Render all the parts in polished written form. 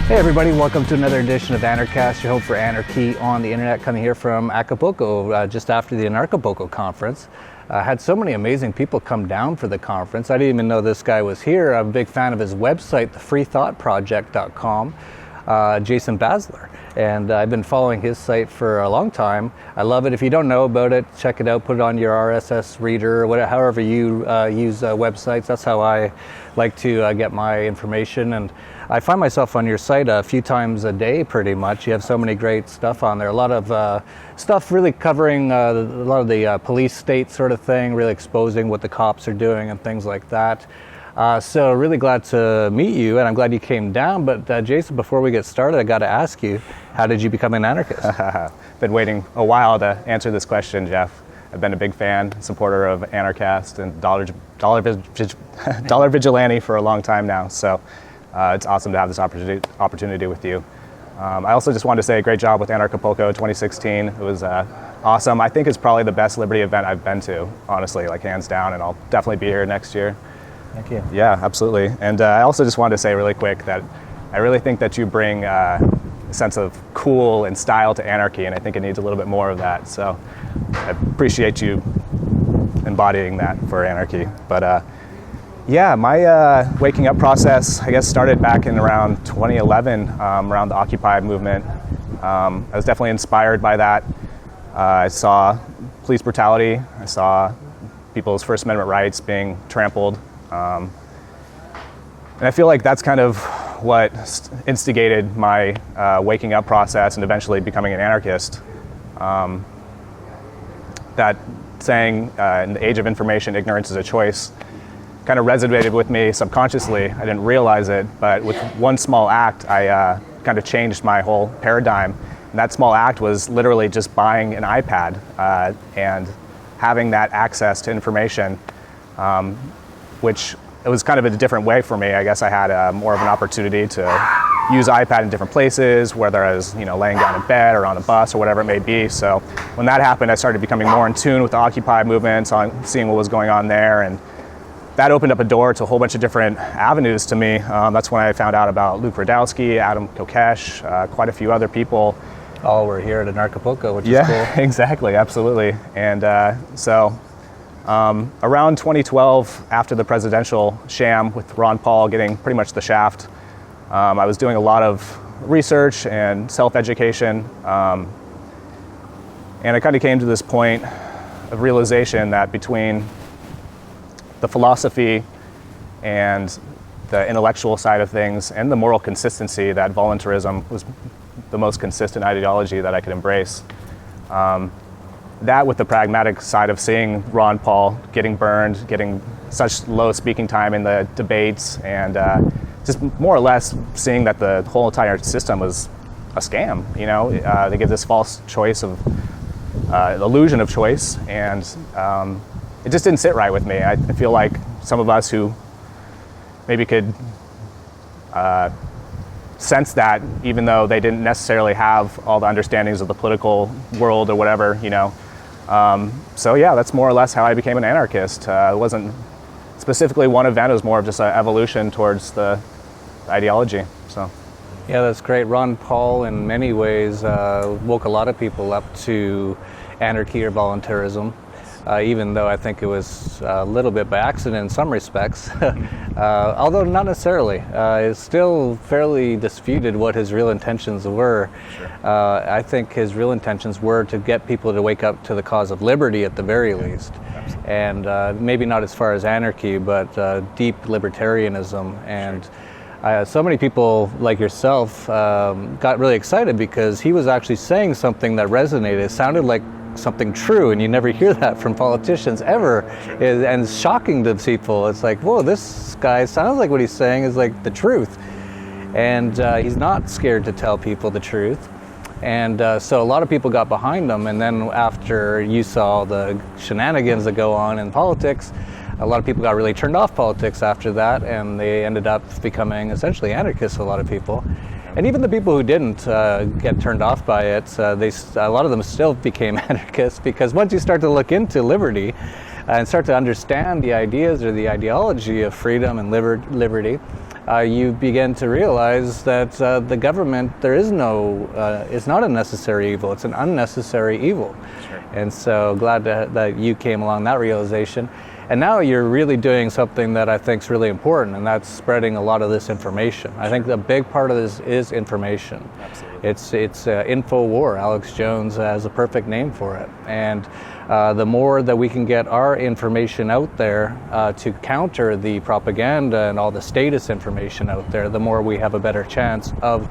Hey everybody, welcome to another edition of Anarchast, your home for anarchy on the internet, coming here from Acapulco, just after the Anarchapulco conference. Had so many amazing people come down for the conference. I didn't even know this guy was here. I'm a big fan of his website, thefreethoughtproject.com, Jason Bassler. And I've been following his site for a long time. I love it. If you don't know about it, check it out, put it on your RSS reader, or whatever, however you use websites. That's how I like to get my information. And I find myself on your site a few times a day, pretty much. You have so many great stuff on there. A lot of stuff really covering a lot of the police state sort of thing, really exposing what the cops are doing and things like that. So really glad to meet you, and I'm glad you came down. But Jason, before we get started, I got to ask you, how did you become an anarchist? Been waiting a while to answer this question, Jeff. I've been a big fan, supporter of Anarchast and Dollar Vigilante for a long time now. So it's awesome to have this opportunity with you. I also just wanted to say great job with Anarchapulco 2016. It was awesome. I think it's probably the best Liberty event I've been to, honestly, like hands down, and I'll definitely be here next year. Thank you. Yeah, absolutely. And I also just wanted to say really quick that I really think that you bring a sense of cool and style to anarchy, and I think it needs a little bit more of that. So I appreciate you embodying that for anarchy. But yeah, my waking up process, I guess, started back in around 2011, around the Occupy movement. I was definitely inspired by that. I saw police brutality. I saw people's First Amendment rights being trampled. And I feel like that's kind of what instigated my waking up process and eventually becoming an anarchist. That saying, in the age of information, ignorance is a choice, kind of resonated with me subconsciously. I didn't realize it, but with one small act, I kind of changed my whole paradigm. And that small act was literally just buying an iPad and having that access to information, which it was kind of a different way for me. I guess I had more of an opportunity to use iPad in different places, whether I was laying down in bed or on a bus or whatever it may be. So when that happened, I started becoming more in tune with the Occupy movement, seeing what was going on there, and that opened up a door to a whole bunch of different avenues to me. That's when I found out about Luke Radowski, Adam Kokesh, quite a few other people. All were here at Anarchapulco, which is cool. Yeah, exactly, absolutely. And so around 2012, after the presidential sham with Ron Paul getting pretty much the shaft, I was doing a lot of research and self-education. And I kind of came to this point of realization that between the philosophy and the intellectual side of things and the moral consistency, that voluntarism was the most consistent ideology that I could embrace. That with the pragmatic side of seeing Ron Paul getting burned, getting such low speaking time in the debates, and just more or less seeing that the whole entire system was a scam. They give this false choice of illusion of choice, and it just didn't sit right with me. I feel like some of us who maybe could sense that, even though they didn't necessarily have all the understandings of the political world or whatever, So yeah, that's more or less how I became an anarchist. It wasn't specifically one event, it was more of just an evolution towards the ideology. So. Yeah, that's great. Ron Paul, in many ways, woke a lot of people up to anarchy or voluntarism. Even though I think it was a little bit by accident in some respects, although not necessarily. It's still fairly disputed what his real intentions were. Sure. I think his real intentions were to get people to wake up to the cause of liberty at the very least. Absolutely. And maybe not as far as anarchy, but deep libertarianism. And so many people like yourself got really excited because he was actually saying something that resonated. It sounded like something true, and you never hear that from politicians ever. Sure. And it's shocking to people. It's like, whoa, this guy sounds like what he's saying is like the truth. And he's not scared to tell people the truth. And so a lot of people got behind him, and then after you saw the shenanigans that go on in politics, a lot of people got really turned off politics after that, and they ended up becoming essentially anarchists, a lot of people. And even the people who didn't get turned off by it, a lot of them still became anarchists, because once you start to look into liberty and start to understand the ideas or the ideology of freedom and liberty, you begin to realize that the government, it's not a necessary evil, it's an unnecessary evil. Sure. And so glad that you came along that realization. And now you're really doing something that I think is really important, and that's spreading a lot of this information. I think the big part of this is information. Absolutely. It's info war. Alex Jones has a perfect name for it. And the more that we can get our information out there to counter the propaganda and all the status information out there, the more we have a better chance of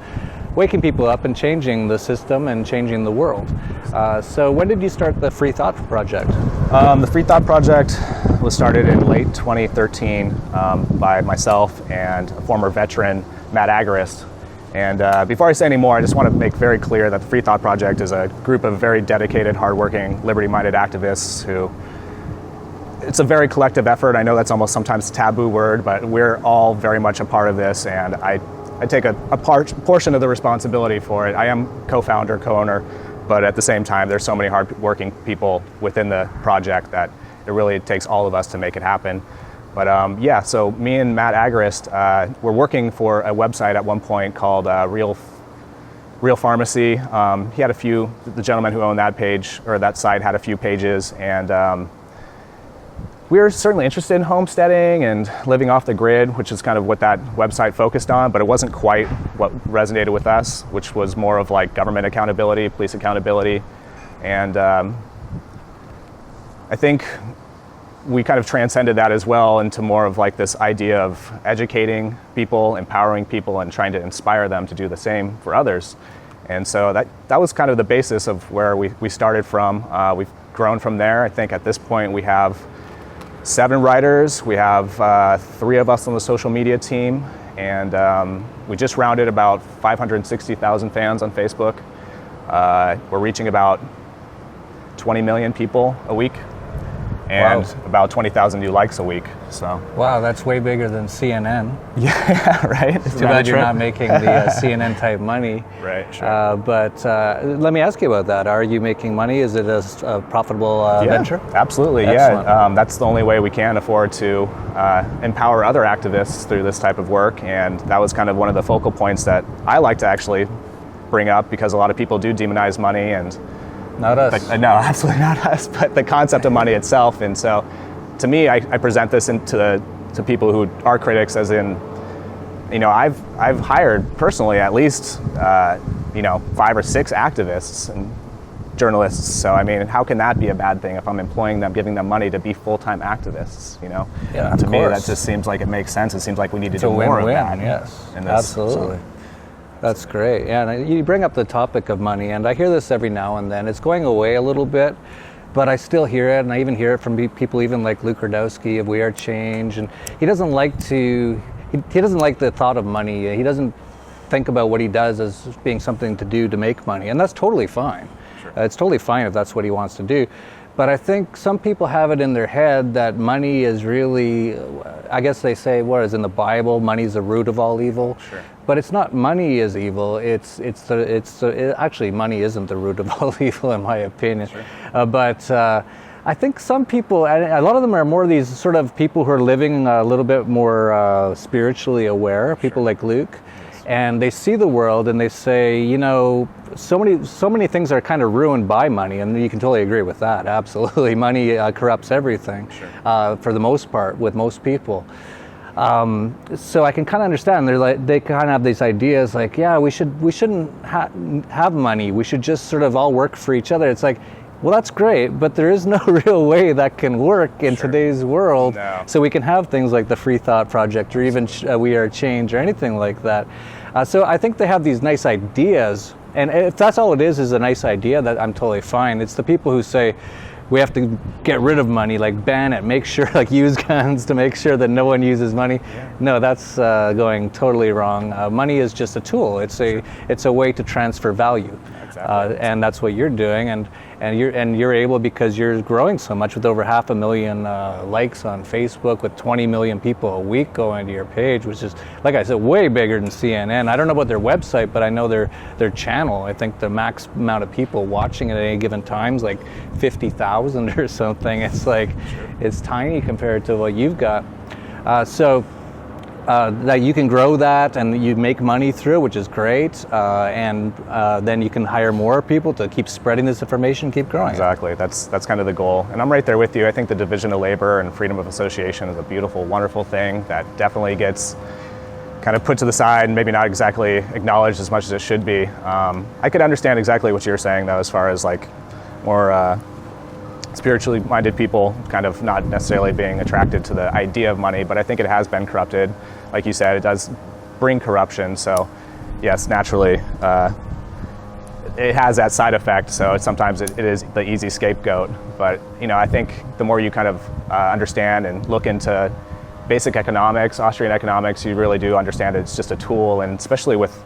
waking people up and changing the system and changing the world. So when did you start the Free Thought Project? The Free Thought Project was started in late 2013 by myself and a former veteran, Matt Anarchist. And before I say any more, I just want to make very clear that the Free Thought Project is a group of very dedicated, hardworking, liberty-minded activists who, it's a very collective effort. I know that's almost sometimes a taboo word, but we're all very much a part of this, and I take a portion of the responsibility for it. I am co-founder, co-owner, but at the same time, there's so many hard-working people within the project that it really takes all of us to make it happen. But yeah, so me and Matt Anarchist were working for a website at one point called Real Pharmacy. He had the gentleman who owned that page, or that site, had a few pages, and we were certainly interested in homesteading and living off the grid, which is kind of what that website focused on, but it wasn't quite what resonated with us, which was more of like government accountability, police accountability. And I think we kind of transcended that as well into more of like this idea of educating people, empowering people, and trying to inspire them to do the same for others. And so that was kind of the basis of where we started from. We've grown from there. I think at this point we have 7 writers. We have 3 of us on the social media team, and we just rounded about 560,000 fans on Facebook. We're reaching about 20 million people a week, and about 20,000 new likes a week. So wow, that's way bigger than CNN. Yeah, right. It's too bad you're not making the CNN type money. Right. Sure. But let me ask you about that. Are you making money? Is it a profitable venture? Absolutely. Excellent. Yeah. That's the only way we can afford to empower other activists through this type of work, and that was kind of one of the focal points that I like to actually bring up, because a lot of people do demonize money and. Not us. No, absolutely not us, but the concept of money itself. And so to me, I present this to people who are critics, as in, I've hired personally at least 5 or 6 activists and journalists. So I mean, how can that be a bad thing if I'm employing them, giving them money to be full-time activists? Yeah, to me, that just seems like it makes sense. It seems like we need to do more of that. Yes, absolutely. That's great. Yeah, and you bring up the topic of money, and I hear this every now and then. It's going away a little bit, but I still hear it, and I even hear it from people even like Luke Rudowski of We Are Change, and he doesn't like the thought of money. He doesn't think about what he does as being something to do to make money, and that's totally fine. Sure. It's totally fine if that's what he wants to do. But I think some people have it in their head that money is really, I guess they say, what is in the Bible, money is the root of all evil. Sure. But it's not money is evil. Actually, money isn't the root of all evil, in my opinion. Sure. But I think some people, and a lot of them are more these sort of people who are living a little bit more spiritually aware, people like Luke. And they see the world and they say, so many things are kind of ruined by money, and you can totally agree with that. Absolutely, money corrupts everything, sure. For the most part, with most people. So I can kind of understand. They kind of have these ideas like, yeah, we shouldn't have money. We should just sort of all work for each other. It's like, well, that's great, but there is no real way that can work in sure. today's world. No. So we can have things like the Free Thought Project, or even We Are Change, or anything like that. So I think they have these nice ideas, and if that's all it is a nice idea, that I'm totally fine. It's the people who say we have to get rid of money, like ban it, make sure, like use guns to make sure that no one uses money. Yeah. No, that's going totally wrong. Money is just a tool. It's a way to transfer value. Exactly. And that's what you're doing, and you're able, because you're growing so much, with over 500,000 likes on Facebook, with 20 million people a week going to your page, which is, like I said, way bigger than CNN. I don't know about their website, but I know their channel. I think the max amount of people watching at any given time is like 50,000 or something. It's like, sure. It's tiny compared to what you've got. So that you can grow that and you make money through, which is great, and then you can hire more people to keep spreading this information, keep growing. Exactly. That's kind of the goal. And I'm right there with you. I think the division of labor and freedom of association is a beautiful, wonderful thing that definitely gets kind of put to the side and maybe not exactly acknowledged as much as it should be. I could understand exactly what you're saying, though, as far as like more spiritually minded people kind of not necessarily being attracted to the idea of money, but I think it has been corrupted. Like you said, it does bring corruption. So yes, naturally, it has that side effect. So sometimes it is the easy scapegoat. But I think the more you kind of understand and look into basic economics, Austrian economics, you really do understand it's just a tool. And especially with,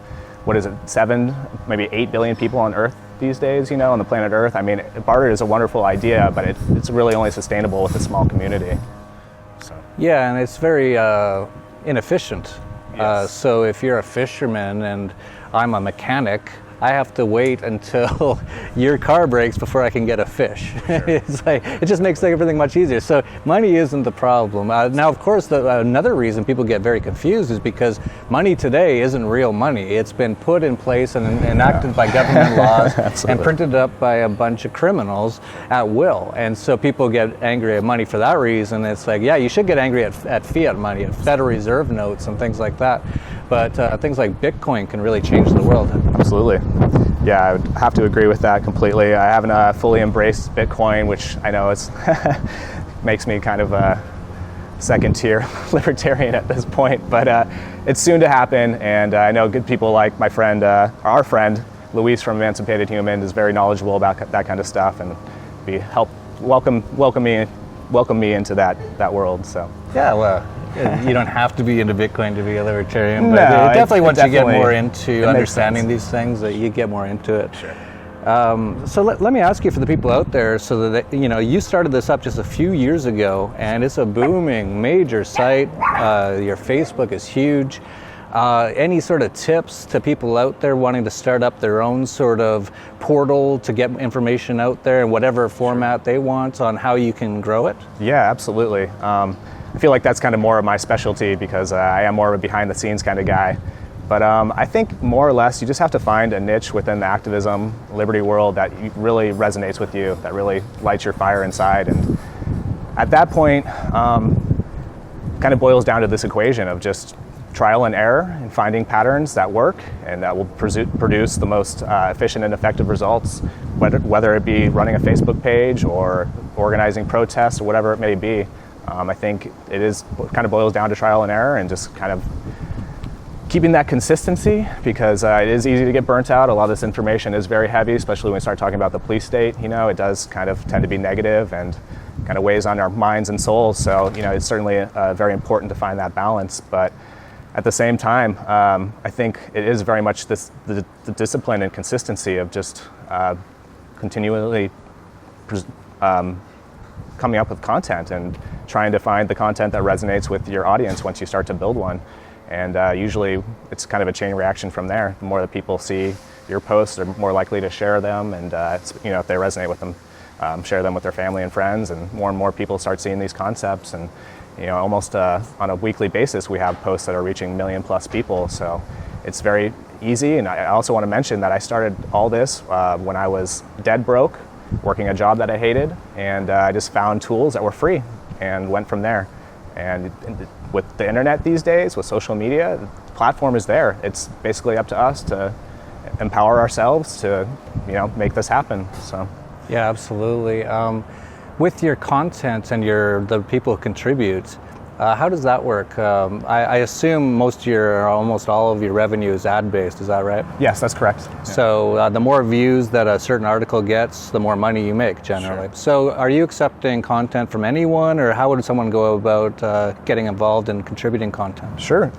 7, maybe 8 billion people on Earth these days, on the planet Earth. I mean, barter is a wonderful idea, but it's really only sustainable with a small community. So. Yeah, and it's very inefficient. Yes. So if you're a fisherman and I'm a mechanic, I have to wait until your car breaks before I can get a fish. Sure. It's like, it just makes everything much easier. So money isn't the problem. Now, of course, another reason people get very confused is because money today isn't real money. It's been put in place and enacted by government laws and printed up by a bunch of criminals at will. And so people get angry at money for that reason. It's like, yeah, you should get angry at fiat money, at Federal Reserve notes and things like that. But things like Bitcoin can really change the world. Absolutely. Yeah, I would have to agree with that completely. I haven't fully embraced Bitcoin, which I know is makes me kind of a second-tier libertarian at this point, but it's soon to happen, and I know good people like my friend, our friend, Luis from Emancipated Human is very knowledgeable about that kind of stuff, and welcome me into that world. So yeah, well, you don't have to be into Bitcoin to be a libertarian, but definitely once you get more into understanding these things, that you get more into it. Sure. So let me ask you, for the people out there, so that you started this up just a few years ago, and it's a booming major site. Your Facebook is huge. Any sort of tips to people out there wanting to start up their own sort of portal to get information out there in whatever format they want on how you can grow it? Yeah, absolutely. I feel like that's kind of more of my specialty because I am more of a behind-the-scenes kind of guy. But I think more or less you just have to find a niche within the activism, liberty world that really resonates with you, that really lights your fire inside. And at that point, kind of boils down to this equation of just trial and error and finding patterns that work and that will produce the most efficient and effective results, whether it be running a Facebook page or organizing protests or whatever it may be. I think it kind of boils down to trial and error and just kind of keeping that consistency, because it is easy to get burnt out. A lot of this information is very heavy, especially when we start talking about the police state. It does kind of tend to be negative and kind of weighs on our minds and souls. So, it's certainly very important to find that balance. But at the same time, I think it is very much the discipline and consistency of just continually coming up with content and trying to find the content that resonates with your audience once you start to build one. And usually it's kind of a chain reaction from there. The more that people see your posts, they're more likely to share them, and if they resonate with them, share them with their family and friends, and more people start seeing these concepts. And almost on a weekly basis, we have posts that are reaching 1 million plus people. So it's very easy. And I also want to mention that I started all this when I was dead broke, working a job that I hated, and I just found tools that were free and went from there. And with the internet these days, with social media, the platform is there. It's basically up to us to empower ourselves to, make this happen. So, yeah, absolutely. With your content and the people who contribute, how does that work? I assume almost all of your revenue is ad-based. Is that right? Yes, that's correct. Yeah. So the more views that a certain article gets, the more money you make generally. Sure. So are you accepting content from anyone, or how would someone go about getting involved in contributing content? Sure.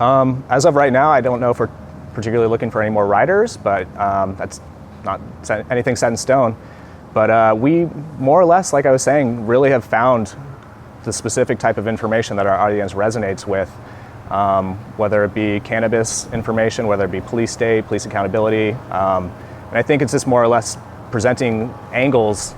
As of right now, I don't know if we're particularly looking for any more writers, but that's not anything set in stone. But we more or less, like I was saying, really have found the specific type of information that our audience resonates with, whether it be cannabis information, whether it be police state, police accountability. And I think it's just more or less presenting angles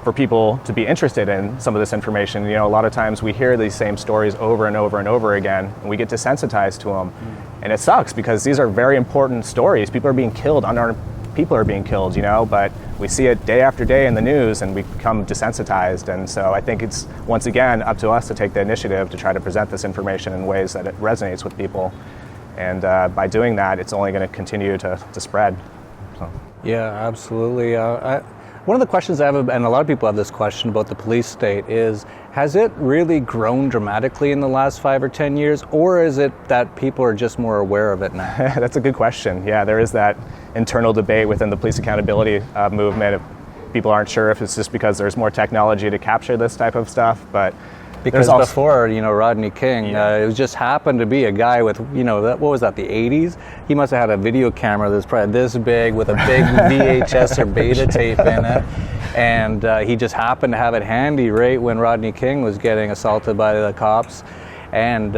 for people to be interested in some of this information. A lot of times we hear these same stories over and over and over again, and we get desensitized to them. And it sucks because these are very important stories. People are being killed, unarmed people are being killed, but we see it day after day in the news and we become desensitized. And so I think it's, once again, up to us to take the initiative to try to present this information in ways that it resonates with people. And by doing that, it's only going to continue to spread. So. Yeah, absolutely. One of the questions I have, and a lot of people have this question about the police state, is has it really grown dramatically in the last 5 or 10 years, or is it that people are just more aware of it now? That's a good question. Yeah, there is that internal debate within the police accountability movement. People aren't sure if it's just because there's more technology to capture this type of stuff, but because before, Rodney King, it just happened to be a guy with, what was that, the 80s? He must have had a video camera that's probably this big with a big VHS or beta tape in it. And he just happened to have it handy right when Rodney King was getting assaulted by the cops. And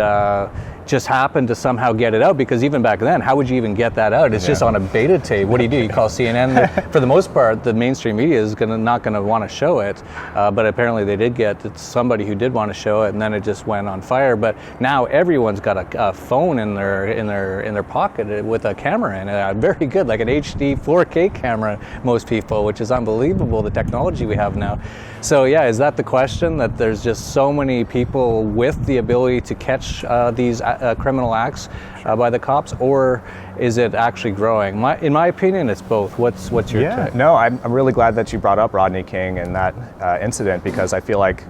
just happened to somehow get it out, because even back then, how would you even get that out? It's just on a beta tape. What do? You call CNN? For the most part, the mainstream media is not going to want to show it, but apparently they did get somebody who did want to show it, and then it just went on fire. But now everyone's got a phone in their pocket with a camera in it, very good, like an HD 4K camera. Most people, which is unbelievable, the technology we have now. So yeah, is that the question, that there's just so many people with the ability to catch these criminal acts by the cops, or is it actually growing? In my opinion, it's both. What's your take? No, I'm really glad that you brought up Rodney King and that incident, because I feel like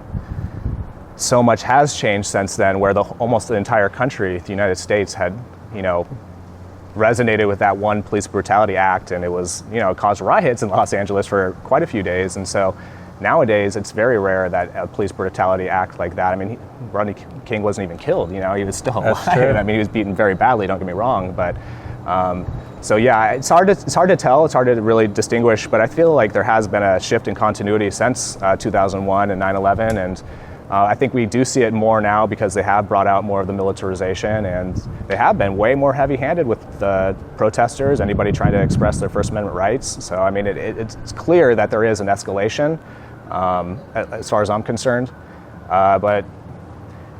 so much has changed since then, where almost the entire country, the United States, had resonated with that one police brutality act, and it was it caused riots in Los Angeles for quite a few days. And so nowadays, it's very rare that a police brutality act like that. I mean, Rodney King wasn't even killed. He was still alive. I mean, he was beaten very badly. Don't get me wrong, but so yeah, it's hard to tell. It's hard to really distinguish. But I feel like there has been a shift in continuity since 2001 and 9/11, and I think we do see it more now because they have brought out more of the militarization, and they have been way more heavy-handed with the protesters, anybody trying to express their First Amendment rights. So I mean, it's clear that there is an escalation. As far as I'm concerned, but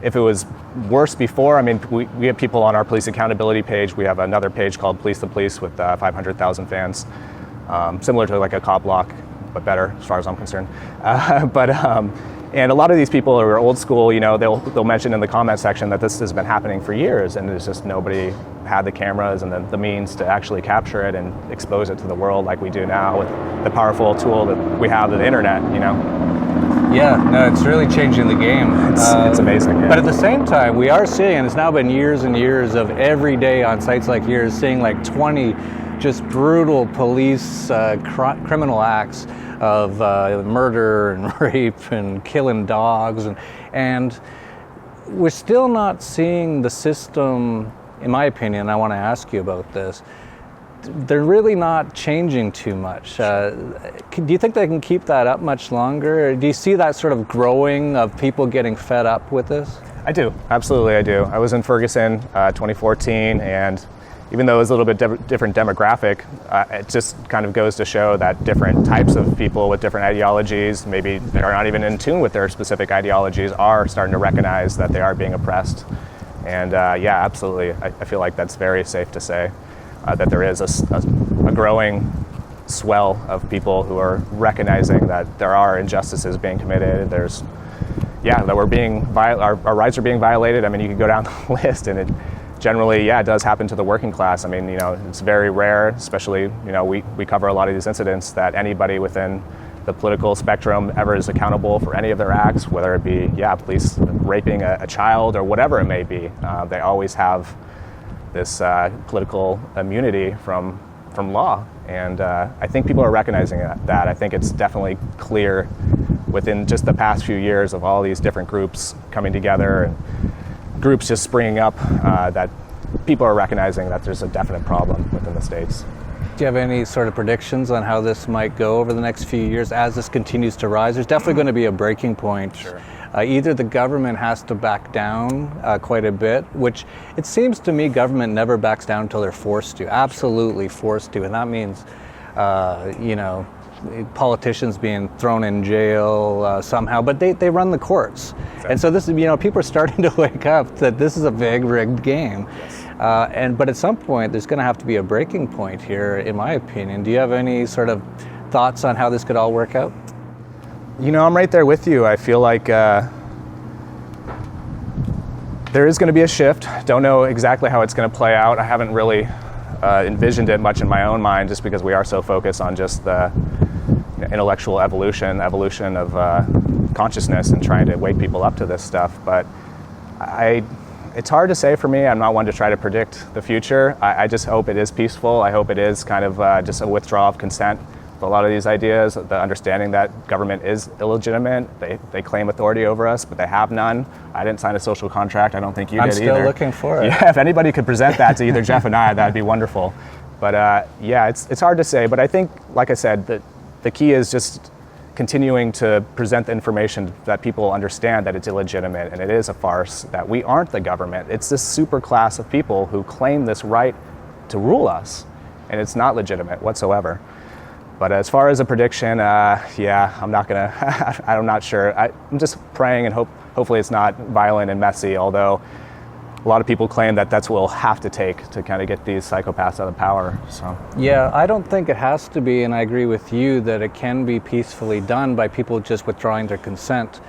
if it was worse before, I mean, we have people on our police accountability page. We have another page called Police the Police with 500,000 fans, similar to like a cop block, but better as far as I'm concerned. And a lot of these people are old school. They'll mention in the comment section that this has been happening for years, and there's just nobody had the cameras and the means to actually capture it and expose it to the world like we do now with the powerful tool that we have, the internet. Yeah, no, it's really changing the game. It's amazing. Yeah. But at the same time, we are seeing, and it's now been years and years of every day on sites like yours, seeing like 20 just brutal police criminal acts of murder and rape and killing dogs, and we're still not seeing the system, in my opinion. I want to ask you about this. They're really not changing too much. Do you think they can keep that up much longer? Or do you see that sort of growing of people getting fed up with this? I do, absolutely I do. I was in Ferguson 2014, and even though it was a little bit different demographic, it just kind of goes to show that different types of people with different ideologies, maybe they are not even in tune with their specific ideologies, are starting to recognize that they are being oppressed. And yeah, absolutely, I feel like that's very safe to say, that there is a growing swell of people who are recognizing that there are injustices being committed. That our rights are being violated. I mean, you could go down the list, and it generally, it does happen to the working class. I mean, it's very rare, especially, we cover a lot of these incidents, that anybody within the political spectrum ever is accountable for any of their acts, whether it be, police raping a child or whatever it may be. They always have this political immunity from law. And I think people are recognizing that. I think it's definitely clear within just the past few years of all these different groups coming together and groups just springing up, that people are recognizing that there's a definite problem within the states. Do you have any sort of predictions on how this might go over the next few years as this continues to rise? There's definitely going to be a breaking point. Sure. Either the government has to back down quite a bit, which it seems to me government never backs down until they're forced to, absolutely forced to. And that means, politicians being thrown in jail somehow, but they run the courts. Exactly. And so this is, people are starting to wake up that this is a big rigged game. Yes. But at some point, there's going to have to be a breaking point here, in my opinion. Do you have any sort of thoughts on how this could all work out? I'm right there with you. I feel like there is going to be a shift. Don't know exactly how it's going to play out. I haven't really envisioned it much in my own mind, just because we are so focused on just the intellectual evolution of consciousness and trying to wake people up to this stuff. But it's hard to say for me. I'm not one to try to predict the future. I just hope it is peaceful. I hope it is kind of just a withdrawal of consent with a lot of these ideas, the understanding that government is illegitimate. They claim authority over us, but they have none. I didn't sign a social contract. I don't think you did either. I'm still looking for it. Yeah, if anybody could present that to either Jeff and I, that'd be wonderful. But it's hard to say. But I think, like I said, the key is just continuing to present the information that people understand that it's illegitimate and it is a farce, that we aren't the government. It's this super class of people who claim this right to rule us, and it's not legitimate whatsoever. But as far as a prediction, I'm not sure. I'm just praying and hopefully it's not violent and messy, although a lot of people claim that that's what we'll have to take to kind of get these psychopaths out of power. So yeah, I don't think it has to be, and I agree with you that it can be peacefully done by people just withdrawing their consent.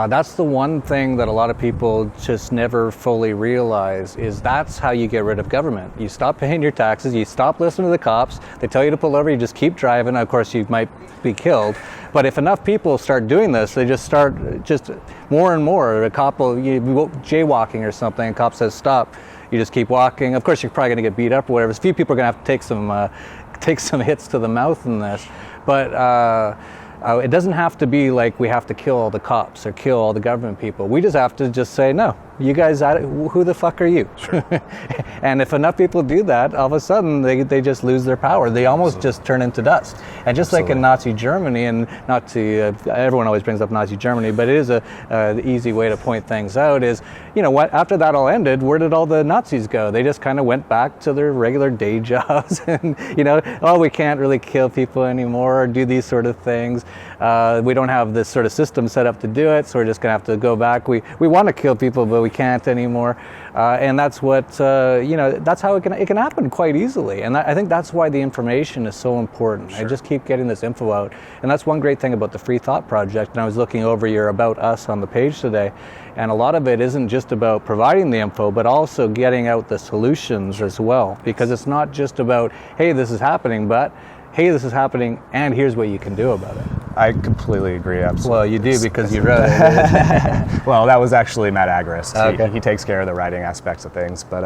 That's the one thing that a lot of people just never fully realize, is that's how you get rid of government. You stop paying your taxes, you stop listening to the cops, they tell you to pull over, you just keep driving. Of course, you might be killed. But if enough people start doing this, they just start just more and more. A cop will, jaywalking or something, a cop says stop, you just keep walking. Of course, you're probably going to get beat up or whatever. A few people are going to have to take some hits to the mouth in this. But it doesn't have to be like we have to kill all the cops or kill all the government people. We just have to just say, no, you guys, who the fuck are you? Sure. And if enough people do that, all of a sudden they just lose their power. They almost just turn into dust. And just like in Nazi Germany, and not to, everyone always brings up Nazi Germany, but it is the easy way to point things out is, what, after that all ended, where did all the Nazis go? They just kind of went back to their regular day jobs and, we can't really kill people anymore or do these sort of things. We don't have this sort of system set up to do it, so we're just going to have to go back. We want to kill people, but we can't anymore. And that's what, that's how it can happen quite easily. And I think that's why the information is so important. Sure. I just keep getting this info out. And that's one great thing about the Free Thought Project. And I was looking over your About Us on the page today. And a lot of it isn't just about providing the info, but also getting out the solutions as well. Because it's not just about, hey, this is happening, but hey, this is happening, and here's what you can do about it. I completely agree, absolutely. Well, you do because you wrote it. Well, that was actually Matt Agrist. Okay. He takes care of the writing aspects of things. But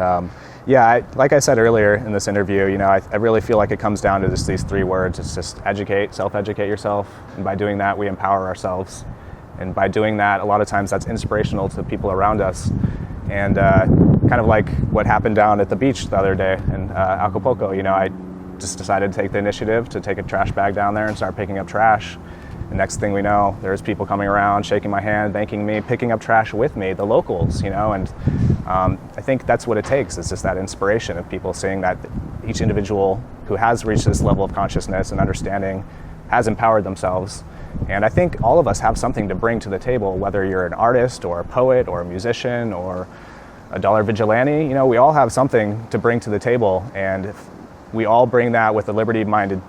like I said earlier in this interview, I really feel like it comes down to just these three words. It's just self-educate yourself. And by doing that, we empower ourselves. And by doing that, a lot of times that's inspirational to the people around us. And kind of like what happened down at the beach the other day in Acapulco, I just decided to take the initiative to take a trash bag down there and start picking up trash. The next thing we know, there's people coming around, shaking my hand, thanking me, picking up trash with me, the locals, and I think that's what it takes. It's just that inspiration of people seeing that each individual who has reached this level of consciousness and understanding has empowered themselves. And I think all of us have something to bring to the table, whether you're an artist or a poet or a musician or a dollar vigilante, we all have something to bring to the table. And if we all bring that with a liberty-minded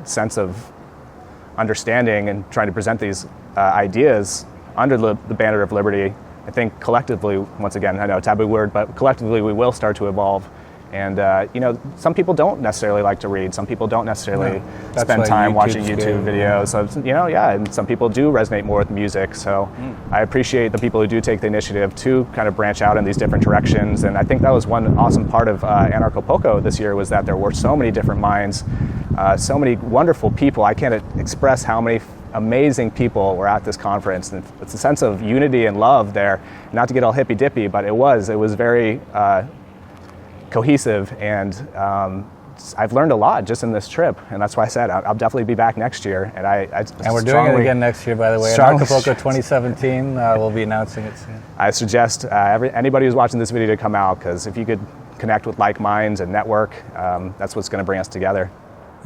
sense of understanding and trying to present these ideas under the banner of liberty. I think collectively, once again, I know taboo word, but collectively we will start to evolve. And some people don't necessarily like to read. Some people don't necessarily spend time watching YouTube videos. So, and some people do resonate more with music. So I appreciate the people who do take the initiative to kind of branch out in these different directions. And I think that was one awesome part of Anarchapulco this year, was that there were so many different minds, so many wonderful people. I can't express how many amazing people were at this conference. And it's a sense of unity and love there. Not to get all hippy-dippy, but it was very cohesive, and I've learned a lot just in this trip, and that's why I said I'll definitely be back next year. And we're doing it again next year, by the way. Acapulco 2017, we'll be announcing it soon. I suggest anybody who's watching this video to come out, because if you could connect with like minds and network, that's what's going to bring us together.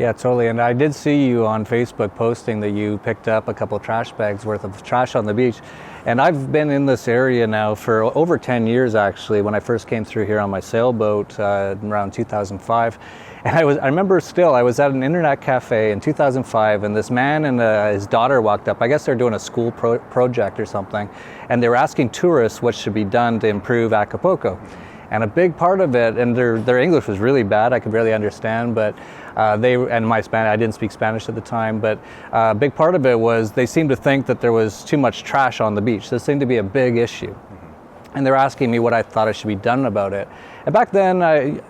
Yeah, totally. And I did see you on Facebook posting that you picked up a couple of trash bags worth of trash on the beach. And I've been in this area now for over 10 years, actually, when I first came through here on my sailboat around 2005. And I remember still, I was at an internet cafe in 2005, and this man and his daughter walked up. I guess they're doing a school project or something. And they were asking tourists what should be done to improve Acapulco. And a big part of it, and their English was really bad, I could barely understand, but I didn't speak Spanish at the time, but a big part of it was they seemed to think that there was too much trash on the beach. This seemed to be a big issue. And they're asking me what I thought should be done about it. And back then, they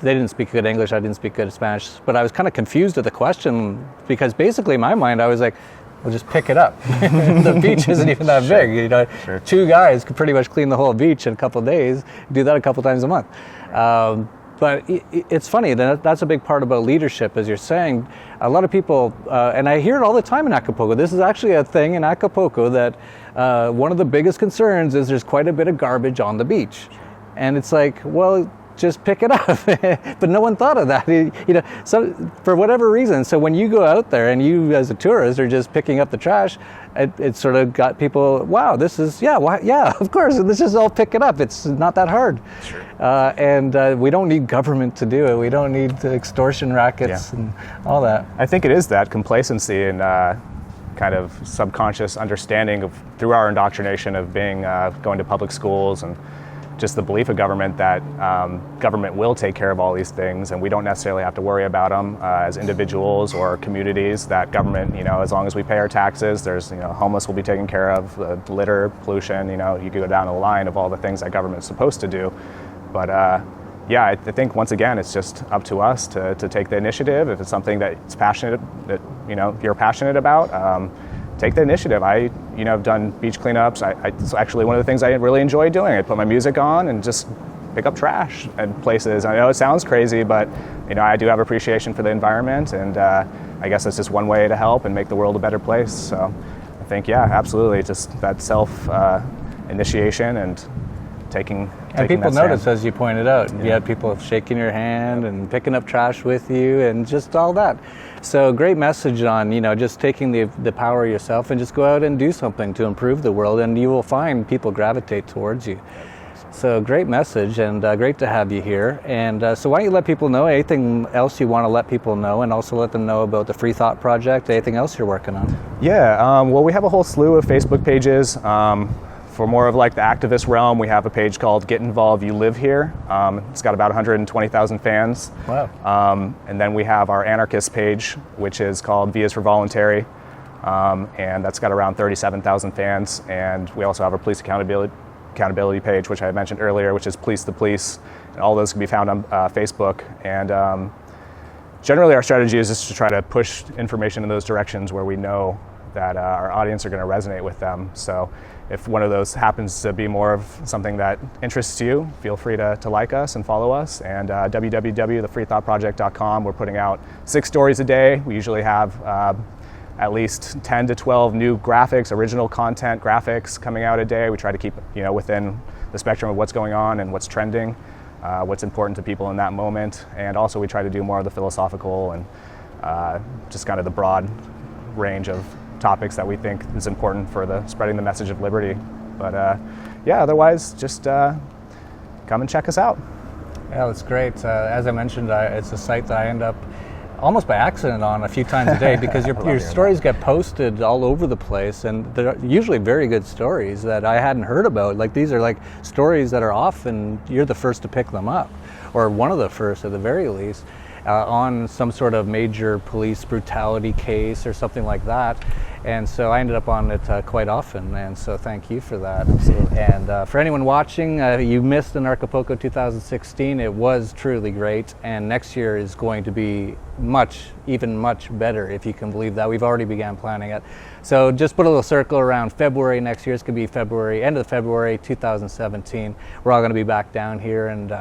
didn't speak good English, I didn't speak good Spanish, but I was kind of confused at the question, because basically in my mind I was like, well, just pick it up. The beach isn't even that big. Sure. Two guys could pretty much clean the whole beach in a couple of days, do that a couple times a month. But it's funny, that's a big part about leadership, as you're saying. A lot of people, and I hear it all the time in Acapulco, this is actually a thing in Acapulco that one of the biggest concerns is there's quite a bit of garbage on the beach. And it's like, well, just pick it up. But no one thought of that, so for whatever reason. So when you go out there and you as a tourist are just picking up the trash, it sort of got people, wow, this is, of course, let's just all pick it up. It's not that hard. Sure. And we don't need government to do it. We don't need extortion rackets and all that. I think it is that complacency and kind of subconscious understanding of, through our indoctrination of being going to public schools, and just the belief of government that government will take care of all these things, and we don't necessarily have to worry about them as individuals or communities. That government, as long as we pay our taxes, there's, homeless will be taken care of, litter, pollution, you could go down the line of all the things that government's supposed to do. But I think once again, it's just up to us to take the initiative. If it's something that you're passionate about, take the initiative. I've done beach cleanups. It's actually one of the things I really enjoy doing. I put my music on and just pick up trash at places. I know it sounds crazy, but I do have appreciation for the environment, and I guess that's just one way to help and make the world a better place. So I think, absolutely, just that self-initiation and taking people that notice, stand. as you pointed out. You had people shaking your hand and picking up trash with you and just all that. So great message on, just taking the power yourself and just go out and do something to improve the world, and you will find people gravitate towards you. So great message, and great to have you here. And so why don't you let people know anything else you want to let people know, and also let them know about the Free Thought Project, anything else you're working on? Yeah, well, we have a whole slew of Facebook pages. For more of like the activist realm, we have a page called Get Involved, You Live Here. It's got about 120,000 fans. Wow. And then we have our Anarchist page, which is called V is for Voluntary. And that's got around 37,000 fans. And we also have our police accountability page, which I mentioned earlier, which is Police the Police. And all those can be found on Facebook. And generally our strategy is just to try to push information in those directions where we know that our audience are going to resonate with them. So if one of those happens to be more of something that interests you, feel free to like us and follow us. And www.thefreethoughtproject.com, we're putting out 6 stories a day. We usually have at least 10 to 12 new graphics, original content graphics coming out a day. We try to keep within the spectrum of what's going on and what's trending, what's important to people in that moment. And also we try to do more of the philosophical and just kind of the broad range of topics that we think is important for the spreading the message of liberty. But otherwise, just come and check us out. Yeah, that's great. As I mentioned, it's a site that I end up almost by accident on a few times a day, because your stories get posted all over the place, and they're usually very good stories that I hadn't heard about. Like, these are like stories that are often, you're the first to pick them up, or one of the first at the very least, on some sort of major police brutality case or something like that. And so I ended up on it quite often, and so thank you for that. Absolutely. And for anyone watching, you missed Anarchapulco 2016. It was truly great, and next year is going to be even much better, if you can believe that. We've already began planning it. So just put a little circle around February next year. It's going to be end of February 2017. We're all going to be back down here, and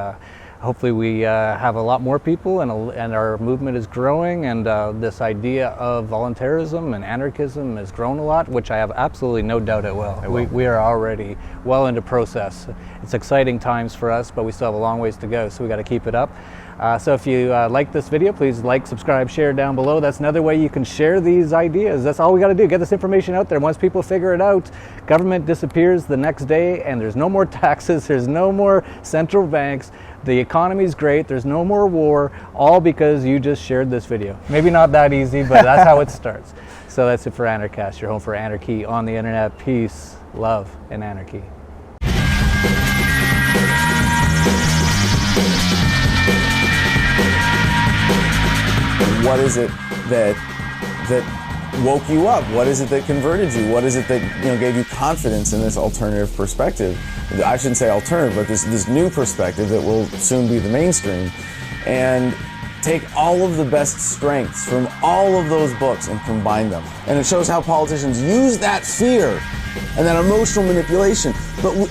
hopefully we have a lot more people, and our movement is growing, and this idea of voluntarism and anarchism has grown a lot, which I have absolutely no doubt it will. We are already well into process. It's exciting times for us, but we still have a long ways to go, so we got to keep it up. So if you like this video, please like, subscribe, share down below. That's another way you can share these ideas. That's all we got to do, get this information out there. Once people figure it out, government disappears the next day and there's no more taxes, there's no more central banks, the economy's great, there's no more war, all because you just shared this video. Maybe not that easy, but that's how it starts. So that's it for Anarchast, your home for anarchy on the internet. Peace, love, and anarchy. What is it that woke you up? What is it that converted you? What is it that gave you confidence in this alternative perspective? I shouldn't say alternative, but this new perspective that will soon be the mainstream. And take all of the best strengths from all of those books and combine them. And it shows how politicians use that fear and that emotional manipulation. But we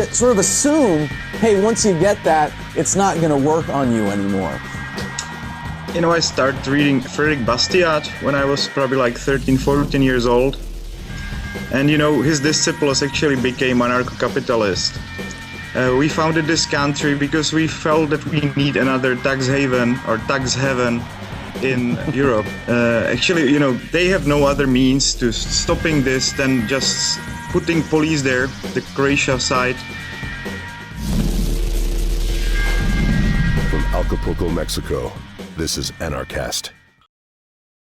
sort of assume, hey, once you get that, it's not going to work on you anymore. I started reading Frederick Bastiat when I was probably like 13, 14 years old. And his disciples actually became anarcho-capitalists. We founded this country because we felt that we need another tax haven or tax heaven in Europe. Actually, they have no other means to stopping this than just putting police there, the Croatia side. From Acapulco, Mexico, this is Anarchast.